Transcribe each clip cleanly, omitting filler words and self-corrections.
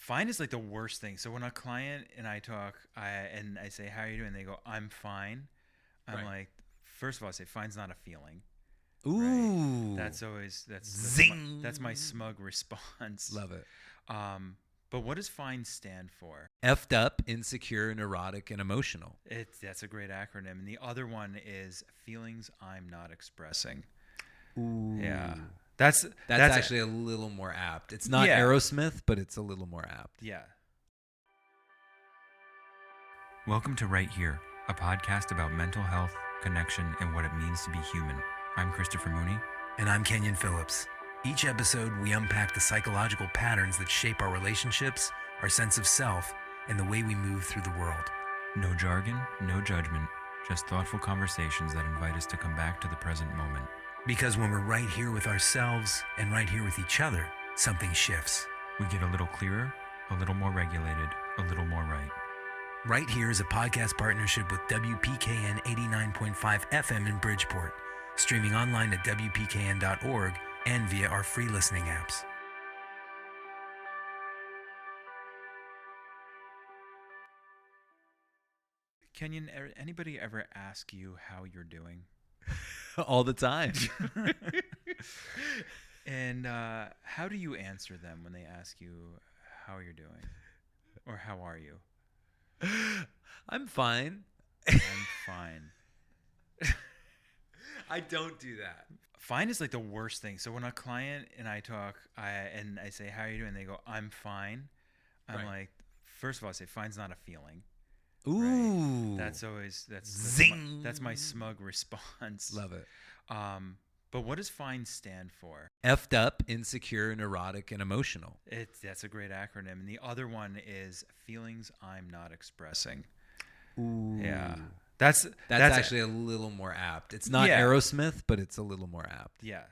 Fine is like the worst thing. So when a client and I talk, and I say, "How are you doing?" They go, "I'm fine." I'm Right. like, first of all, I say, "Fine's not a feeling." Right. Ooh. That's always Zing. that's my smug response. Love it. But what does fine stand for? Effed up, insecure, neurotic, and emotional. That's a great acronym. And the other one is feelings I'm not expressing. Ooh. Yeah. That's actually a little more apt. It's not Aerosmith, but it's a little more apt. Yeah. Welcome to Right Here, a podcast about mental health, connection, and what it means to be human. I'm Christopher Mooney. And I'm Kenyon Phillips. Each episode, we unpack the psychological patterns that shape our relationships, our sense of self, and the way we move through the world. No jargon, no judgment, just thoughtful conversations that invite us to come back to the present moment. Because when we're right here with ourselves and right here with each other, something shifts. We get a little clearer, a little more regulated, a little more right. Right Here is a podcast partnership with WPKN 89.5 FM in Bridgeport, streaming online at WPKN.org and via our free listening apps. Kenyon, anybody ever ask you how you're doing? All the time. And how do you answer them when they ask you how you're doing? Or how are you? I'm fine. I'm fine. I don't do that. Fine is like the worst thing. So when a client and I talk, and I say, "How are you doing?" They go, "I'm fine." I'm like, first of all, I say, "Fine's not a feeling." Ooh. Right? That's always Zing. That's my smug response. Love it. But what does fine stand for? Effed up, insecure, neurotic, and emotional. That's a great acronym. And the other one is feelings I'm not expressing. Ooh. Yeah. That's actually a little more apt. It's not Aerosmith, but it's a little more apt. Yeah.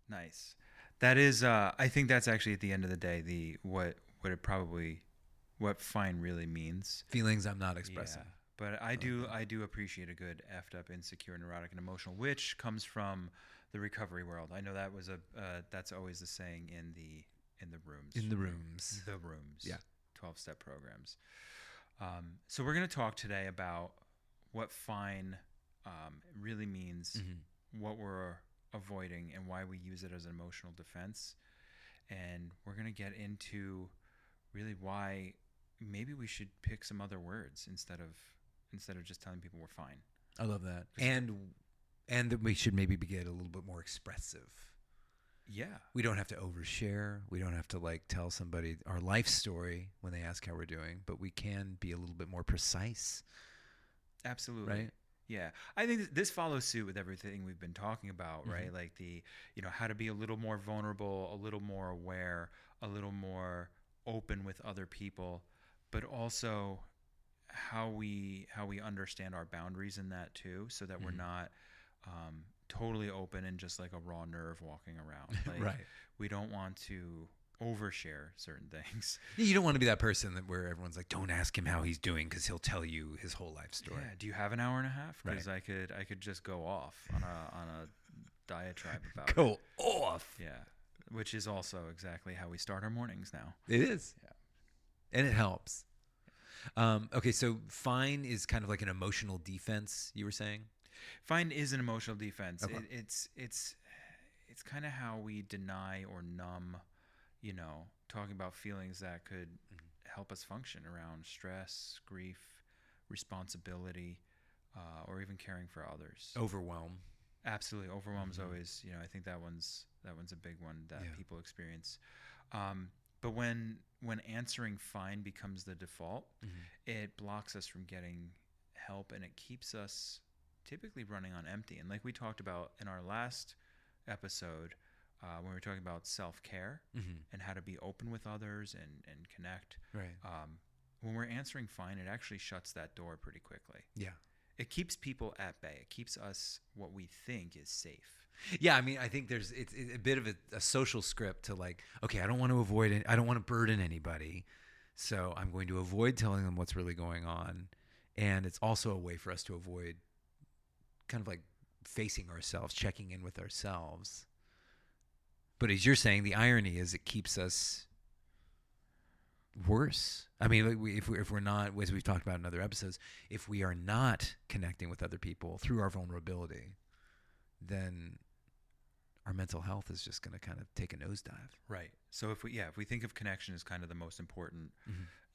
Nice. That is I think that's actually at the end of the day what fine really means. Feelings I'm not expressing. Yeah. But I do appreciate a good effed up, insecure, neurotic, and emotional, which comes from the recovery world. I know that was that's always the saying in the rooms. In the rooms. The rooms. Yeah. 12-step programs. So we're going to talk today about what fine really means, what we're avoiding, and why we use it as an emotional defense. And we're going to get into really why maybe we should pick some other words instead of just telling people we're fine. I love that. And that we should maybe get a little bit more expressive. Yeah. We don't have to overshare. We don't have to tell somebody our life story when they ask how we're doing, but we can be a little bit more precise. Absolutely. Right? Yeah. I think this follows suit with everything we've been talking about, right? Like how to be a little more vulnerable, a little more aware, a little more open with other people, but also how we understand our boundaries in that too, so that we're not totally open and just like a raw nerve walking around. Like, right. We don't want to overshare certain things. You don't want to be that person where everyone's like, don't ask him how he's doing because he'll tell you his whole life story. Yeah. Do you have an hour and a half? Because right. I could just go off on a diatribe about go off. Yeah. Which is also exactly how we start our mornings now. It is. Yeah. And it helps. Okay, so fine is kind of like an emotional defense, you were saying? Fine is an emotional defense. Okay. It's kind of how we deny or numb, talking about feelings that could help us function around stress, grief, responsibility, or even caring for others. Overwhelm. Absolutely. Overwhelm is always, I think that one's a big one that people experience. But when answering fine becomes the default, it blocks us from getting help, and it keeps us typically running on empty. And like we talked about in our last episode, when we were talking about self-care and how to be open with others and connect, right. When we're answering fine, it actually shuts that door pretty quickly. Yeah. It keeps people at bay. It keeps us what we think is safe. Yeah, I mean, I think it's a bit of a social script to okay, I don't want to burden anybody, so I'm going to avoid telling them what's really going on. And it's also a way for us to avoid kind of like facing ourselves, checking in with ourselves. But as you're saying, the irony is it keeps us worse. I mean, like if we're not, as we've talked about in other episodes, if we are not connecting with other people through our vulnerability, then our mental health is just going to kind of take a nosedive. Right. So if we think of connection as kind of the most important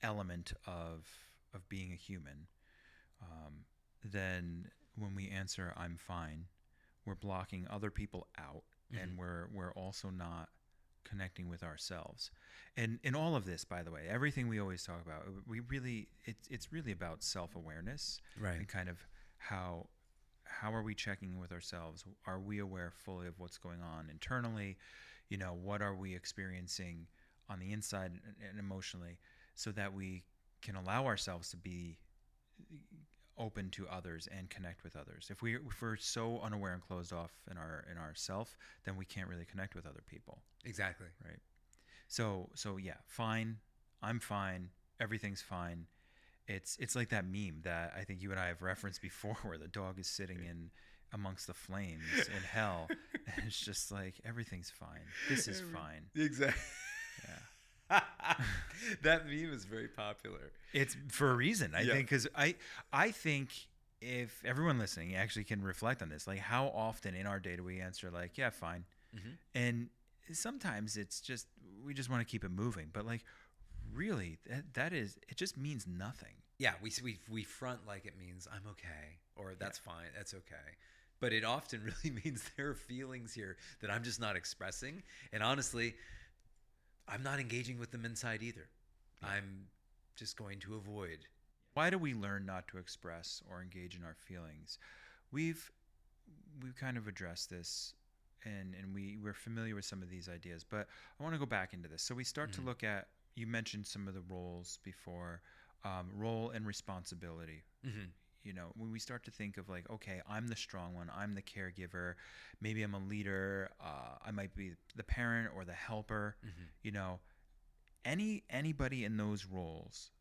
element of being a human, then when we answer "I'm fine," we're blocking other people out, and we're also not connecting with ourselves. And in all of this, by the way, everything we always talk about, it's really about self-awareness, Right. and kind of how are we checking in with ourselves? Are we aware fully of what's going on internally? What are we experiencing on the inside and emotionally, so that we can allow ourselves to be open to others and connect with others. If we're so unaware and closed off in our self, then we can't really connect with other people. Exactly. Right. So yeah, fine. I'm fine. Everything's fine. It's like that meme that I think you and I have referenced before, where the dog is sitting in amongst the flames in hell, and it's just like, everything's fine. This is fine. Exactly. Yeah. That meme is very popular. It's for a reason, I think, because I think if everyone listening actually can reflect on this, like, how often in our day do we answer like, yeah, fine, and sometimes it's just we just want to keep it moving, but like, really, that is, it just means nothing. Yeah, we front like it means I'm okay, or that's fine, that's okay. But it often really means there are feelings here that I'm just not expressing. And honestly, I'm not engaging with them inside either. Yeah. I'm just going to avoid. Why do we learn not to express or engage in our feelings? We've kind of addressed this, and we're familiar with some of these ideas, but I want to go back into this. So we start to look at, you mentioned some of the roles before, role and responsibility. When we start to think of like, okay, I'm the strong one, I'm the caregiver, maybe I'm a leader, I might be the parent or the helper. Anybody in those roles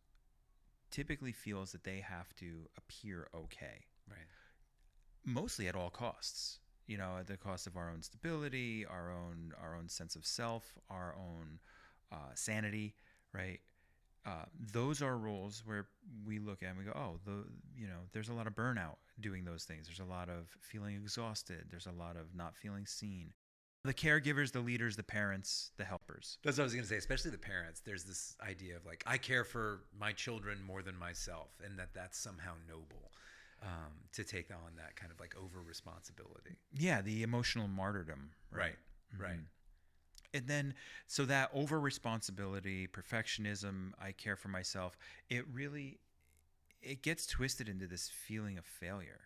typically feels that they have to appear okay, right? Mostly at all costs. At the cost of our own stability, our own sense of self, our own sanity, right? Those are roles where we look at and we go, oh, there's a lot of burnout doing those things. There's a lot of feeling exhausted. There's a lot of not feeling seen. The caregivers, the leaders, the parents, the helpers. That's what I was going to say, especially the parents. There's this idea of like, I care for my children more than myself, and that's somehow noble, to take on that kind of like over responsibility. Yeah, the emotional martyrdom. Right. And then, so that over responsibility, perfectionism, I care for myself, it gets twisted into this feeling of failure,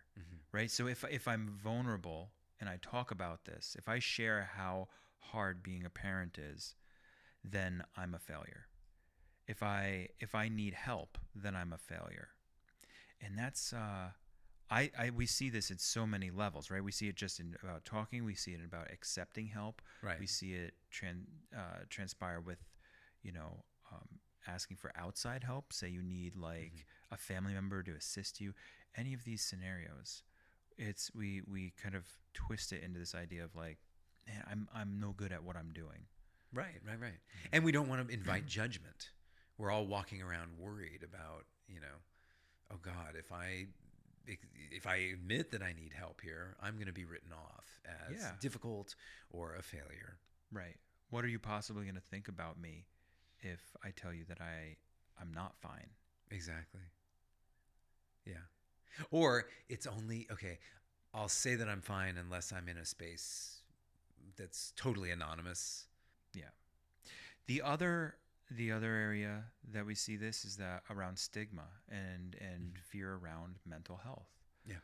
right? So if I'm vulnerable and I talk about this, if I share how hard being a parent is, then I'm a failure. If I need help, then I'm a failure. And that's we see this at so many levels, right? We see it just about talking. We see it about accepting help. Right. We see it transpire with, asking for outside help. Say you need like a family member to assist you. Any of these scenarios, we kind of twist it into this idea of like, man, I'm no good at what I'm doing. Right. And we don't want to invite judgment. We're all walking around worried about, oh God, if I admit that I need help here, I'm going to be written off as difficult or a failure. Right. What are you possibly going to think about me if I tell you that I'm not fine? Exactly. Yeah. Or it's only, okay, I'll say that I'm fine unless I'm in a space that's totally anonymous. Yeah. The other area that we see this is that around stigma and fear around mental health. Yeah.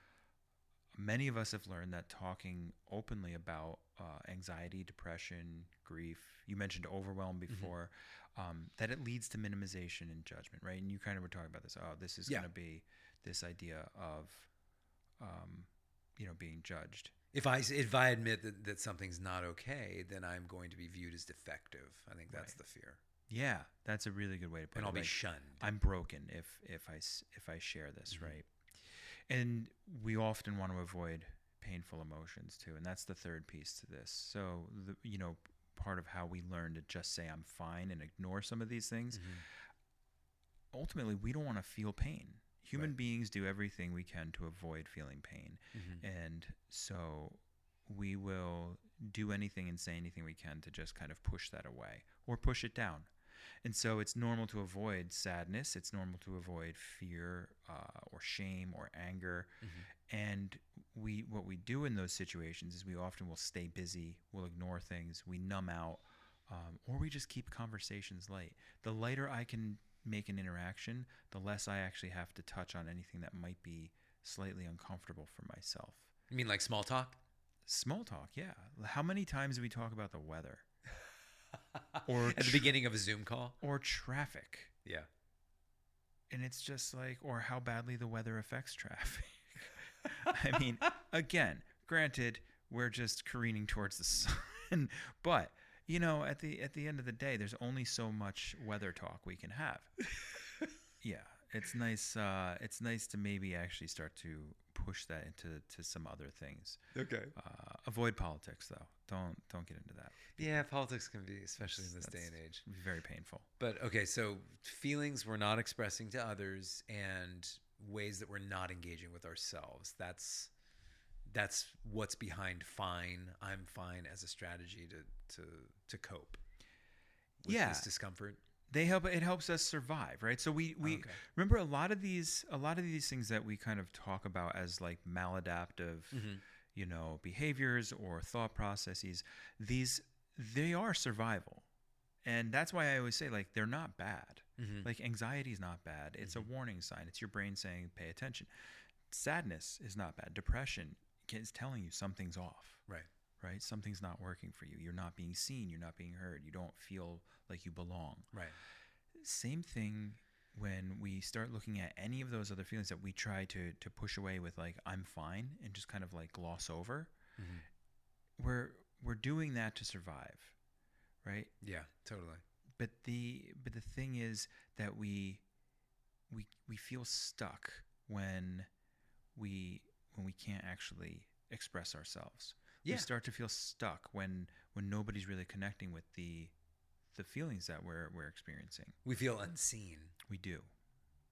Many of us have learned that talking openly about anxiety, depression, grief, you mentioned overwhelm before, that it leads to minimization and judgment, right? And you kind of were talking about this. Oh, this is going to be this idea of, being judged. If I admit that something's not okay, then I'm going to be viewed as defective. I think that's the fear. Yeah, that's a really good way to put it. And I'll be like, shunned. I'm broken if I share this, right? And we often want to avoid painful emotions too, and that's the third piece to this. So part of how we learn to just say I'm fine and ignore some of these things. ultimately we don't want to feel pain. Human beings do everything we can to avoid feeling pain. And so we will do anything and say anything we can to just kind of push that away or push it down. And so it's normal to avoid sadness. It's normal to avoid fear or shame or anger. And what we do in those situations is we often will stay busy, we'll ignore things, we numb out, or we just keep conversations light. The lighter I can make an interaction, the less I actually have to touch on anything that might be slightly uncomfortable for myself. You mean like small talk? Small talk, yeah. How many times do we talk about the weather? Or at the beginning of a Zoom call? Or traffic. Yeah. And it's just like, or how badly the weather affects traffic. I mean, again, granted, we're just careening towards the sun, but you know, at the end of the day, there's only so much weather talk we can have. Yeah, it's nice. It's nice to maybe actually start to push that into some other things. Okay. Avoid politics, though. Don't get into that. Yeah, politics can be, especially in this day and age, very painful. But okay, so feelings we're not expressing to others and ways that we're not engaging with ourselves. That's what's behind fine. I'm fine as a strategy to cope with this discomfort. It helps us survive, right? So we remember a lot of these things that we kind of talk about as like maladaptive, you know, behaviors or thought processes. They are survival. And that's why I always say, like, they're not bad. Like, anxiety is not bad. It's a warning sign. It's your brain saying, pay attention. Sadness is not bad. Depression is telling you something's off. Right? Something's not working for you. You're not being seen. You're not being heard. You don't feel like you belong. Right. Same thing when we start looking at any of those other feelings that we try to push away with, like, I'm fine, and just kind of like gloss over. We're doing that to survive. Right? Yeah, totally. But the thing is that we feel stuck when we can't actually express ourselves. Yeah. We start to feel stuck when nobody's really connecting with the feelings that we're experiencing. We feel unseen. We do.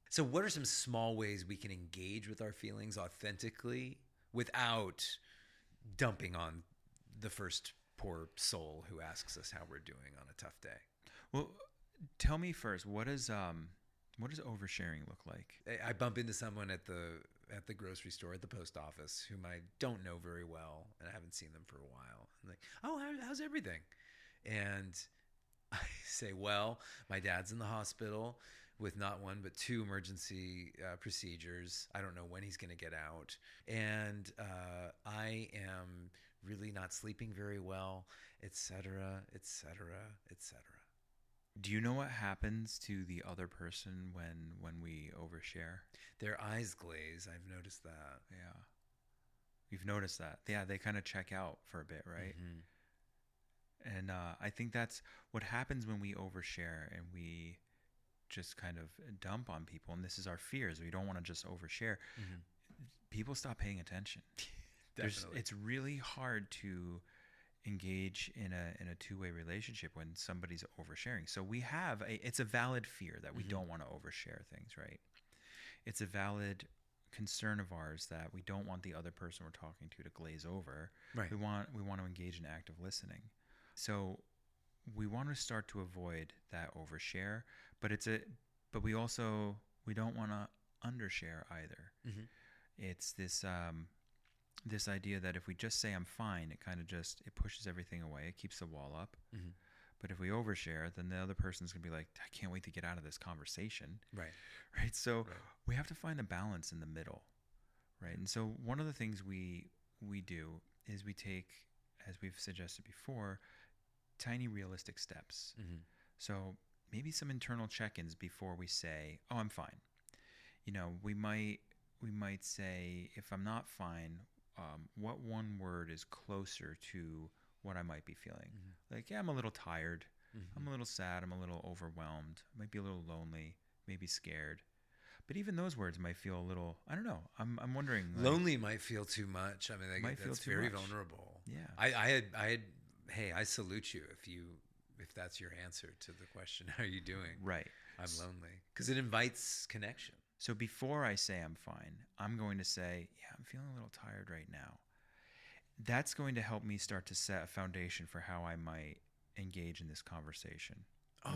So what are some small ways we can engage with our feelings authentically without dumping on the first poor soul who asks us how we're doing on a tough day? Well, tell me first, what does oversharing look like? I bump into someone at the grocery store, at the post office, whom I don't know very well, and I haven't seen them for a while. I'm like, oh, how's everything? And I say, well, my dad's in the hospital with not one but two emergency procedures. I don't know when he's going to get out. And I am really not sleeping very well, et cetera, et cetera, et cetera. Do you know what happens to the other person when we overshare? Their eyes glaze. I've noticed that. Yeah. You've noticed that. Yeah, they kind of check out for a bit, right? And I think that's what happens when we overshare and we just kind of dump on people. And this is our fears. We don't want to just overshare. People stop paying attention. Definitely. It's really hard to engage in a two-way relationship when somebody's oversharing. So it's a valid fear that we don't want to overshare things, right? It's a valid concern of ours that we don't want the other person we're talking to glaze over. Right. We want to engage in active listening. So we want to start to avoid that overshare, but we don't want to undershare either. It's this idea that if we just say I'm fine, it pushes everything away. It keeps the wall up. But if we overshare, then the other person's going to be like, I can't wait to get out of this conversation. Right. So we have to find a balance in the middle. Right. And so one of the things we do is we take, as we've suggested before, tiny realistic steps. So maybe some internal check-ins before we say, oh, I'm fine. You know, we might say, if I'm not fine, what one word is closer to what I might be feeling? Like, yeah, I'm a little tired. I'm a little sad. I'm a little overwhelmed. I might be a little lonely, maybe scared. But even those words might feel a little, I don't know. I'm wondering. Like, lonely might feel too much. I mean, that's very vulnerable. Yeah. Hey, I salute you if that's your answer to the question, how are you doing? Right. I'm lonely. Because it invites connection. So before I say I'm fine, I'm going to say, yeah, I'm feeling a little tired right now. That's going to help me start to set a foundation for how I might engage in this conversation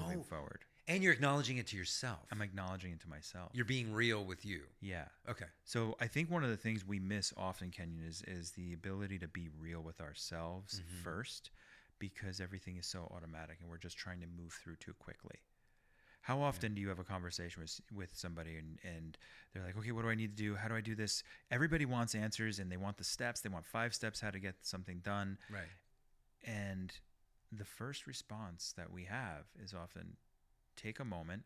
moving forward. And you're acknowledging it to yourself. I'm acknowledging it to myself. You're being real with you. Yeah. Okay. So I think one of the things we miss often, Kenyon, is the ability to be real with ourselves first, because everything is so automatic and we're just trying to move through too quickly. How often do you have a conversation with somebody and they're like, okay, what do I need to do? How do I do this? Everybody wants answers and they want the steps. They want 5 steps how to get something done. Right. And the first response that we have is often take a moment,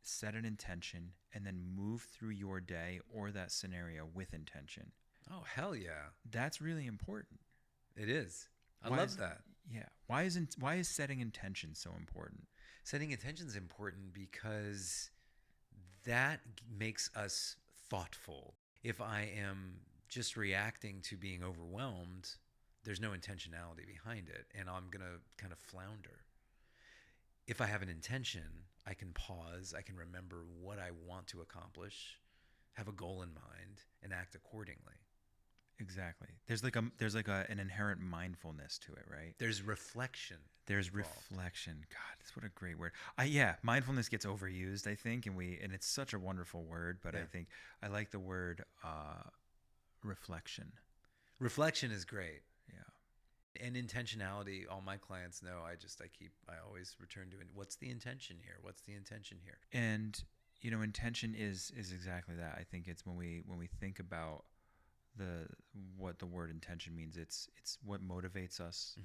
set an intention, and then move through your day or that scenario with intention. Oh, hell yeah. That's really important. It is. I love that. Yeah. Why is setting intention so important? Setting intention is important because that makes us thoughtful. If I am just reacting to being overwhelmed, there's no intentionality behind it, and I'm going to kind of flounder. If I have an intention, I can pause, I can remember what I want to accomplish, have a goal in mind, and act accordingly. Exactly. There's an inherent mindfulness to it, right? There's reflection. There's reflection. God, that's what a great word. Mindfulness gets overused, I think, and it's such a wonderful word, but I think I like the word reflection. Reflection is great. Yeah. And intentionality, all my clients know, I always return to it. What's the intention here? What's the intention here? And, intention is exactly that. I think it's when we think about what the word intention means, it's what motivates us.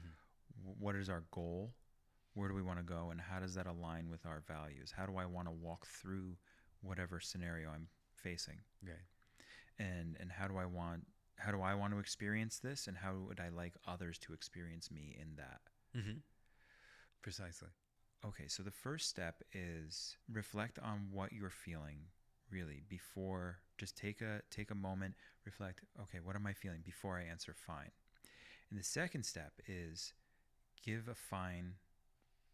What is our goal? Where do we want to go? And how does that align with our values? How do I want to walk through whatever scenario I'm facing? Right. And how do I want to experience this? And how would I like others to experience me in that? Precisely. Okay. So the first step is reflect on what you're feeling really before. Just take a moment, reflect, okay, what am I feeling before I answer fine? And the second step is give a fine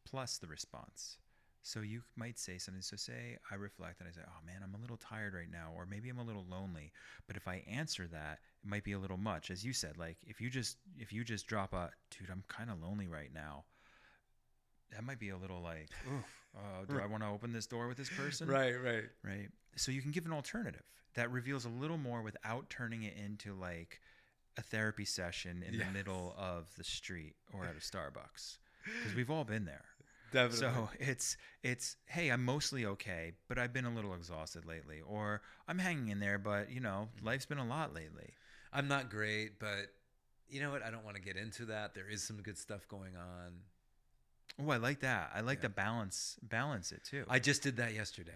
plus the response. So you might say something. So say I reflect and I say, oh man, I'm a little tired right now, or maybe I'm a little lonely. But if I answer that, it might be a little much. As you said, like if you just drop dude, I'm kind of lonely right now. That might be a little like, do I want to open this door with this person? Right. So you can give an alternative that reveals a little more without turning it into like a therapy session in the middle of the street or at a Starbucks, because we've all been there. Definitely. So it's hey, I'm mostly okay, but I've been a little exhausted lately, or I'm hanging in there, but life's been a lot lately. I'm not great, but you know what? I don't want to get into that. There is some good stuff going on. Oh, I like that. I like the balance it too. I just did that yesterday.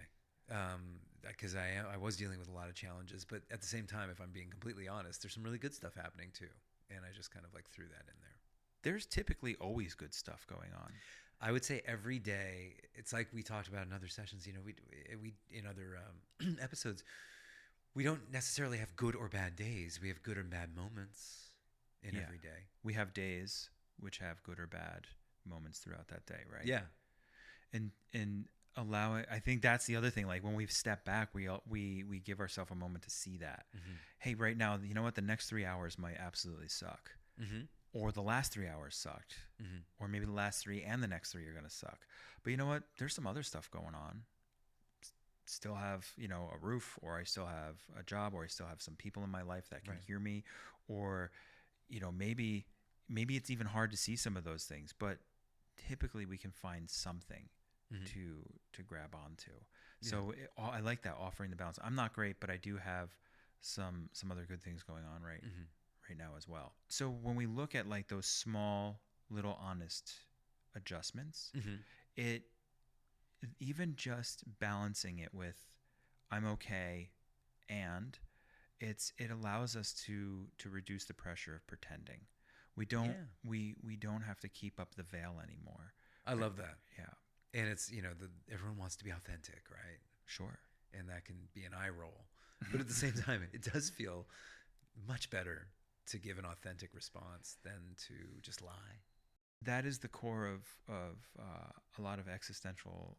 Because I was dealing with a lot of challenges, but at the same time, if I'm being completely honest, there's some really good stuff happening too, and I just kind of like threw that in there. There's typically always good stuff going on. I would say every day. It's like we talked about in other sessions. We in other episodes, we don't necessarily have good or bad days. We have good or bad moments in every day. We have days which have good or bad moments throughout that day, right? Yeah, and allow it. I think that's the other thing. Like when we've stepped back, we give ourselves a moment to see that. Hey, right now, you know what? The next 3 hours might absolutely suck, or the last 3 hours sucked, or maybe the last 3 and the next 3 are gonna suck. But you know what? There's some other stuff going on. Still have a roof, or I still have a job, or I still have some people in my life that can hear me, or maybe it's even hard to see some of those things, but typically we can find something to grab onto. So I like that, offering the balance. I'm not great, but I do have some other good things going on right now as well. So when we look at like those small little honest adjustments, it even just balancing it with I'm okay, and it allows us to reduce the pressure of pretending. We don't have to keep up the veil anymore. I love that. Yeah. And it's, everyone wants to be authentic, right? Sure. And that can be an eye roll. But at the same time, it does feel much better to give an authentic response than to just lie. That is the core of a lot of existential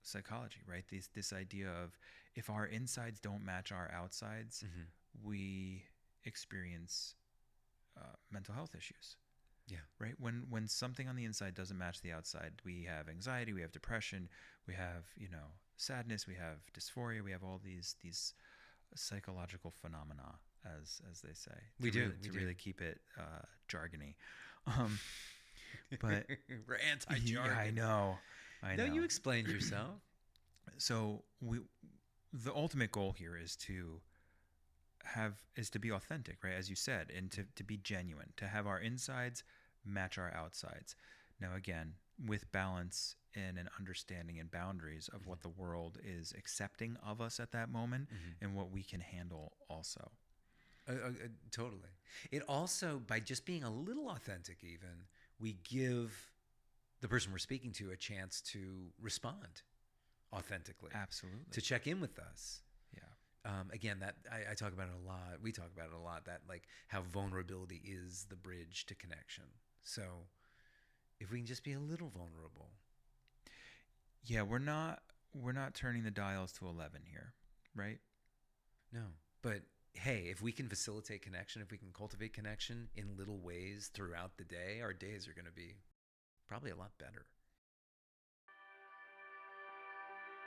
psychology, right? This idea of if our insides don't match our outsides, we experience mental health issues. Yeah. Right. When something on the inside doesn't match the outside, we have anxiety, we have depression, we have, sadness, we have dysphoria, we have all these psychological phenomena, as they say. We really keep it jargony. But we're anti-jargon. Yeah, I know. No, you explained yourself. So the ultimate goal here is to be authentic, right? As you said, and to be genuine, to have our insides match our outsides. Now, again, with balance and an understanding and boundaries of what the world is accepting of us at that moment and what we can handle also. Totally. It also, by just being a little authentic even, we give the person we're speaking to a chance to respond authentically. Absolutely. To check in with us. Yeah. Again, that I talk about it a lot. We talk about it a lot, that like how vulnerability is the bridge to connection. So if we can just be a little vulnerable. Yeah, we're not turning the dials to 11 here, right? No. But hey, if we can facilitate connection, if we can cultivate connection in little ways throughout the day, our days are going to be probably a lot better.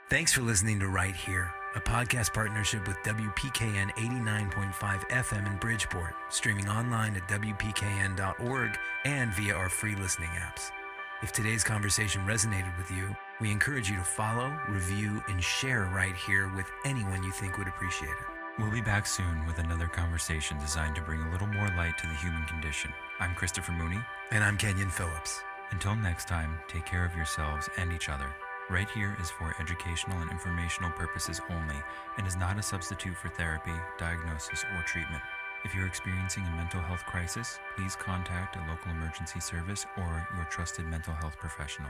Thanks for listening to Right Here, a podcast partnership with WPKN 89.5 FM in Bridgeport, streaming online at WPKN.org and via our free listening apps. If today's conversation resonated with you, we encourage you to follow, review, and share Right Here with anyone you think would appreciate it. We'll be back soon with another conversation designed to bring a little more light to the human condition. I'm Christopher Mooney. And I'm Kenyon Phillips. Until next time, take care of yourselves and each other. Right Here is for educational and informational purposes only and is not a substitute for therapy, diagnosis, or treatment. If you're experiencing a mental health crisis, please contact a local emergency service or your trusted mental health professional.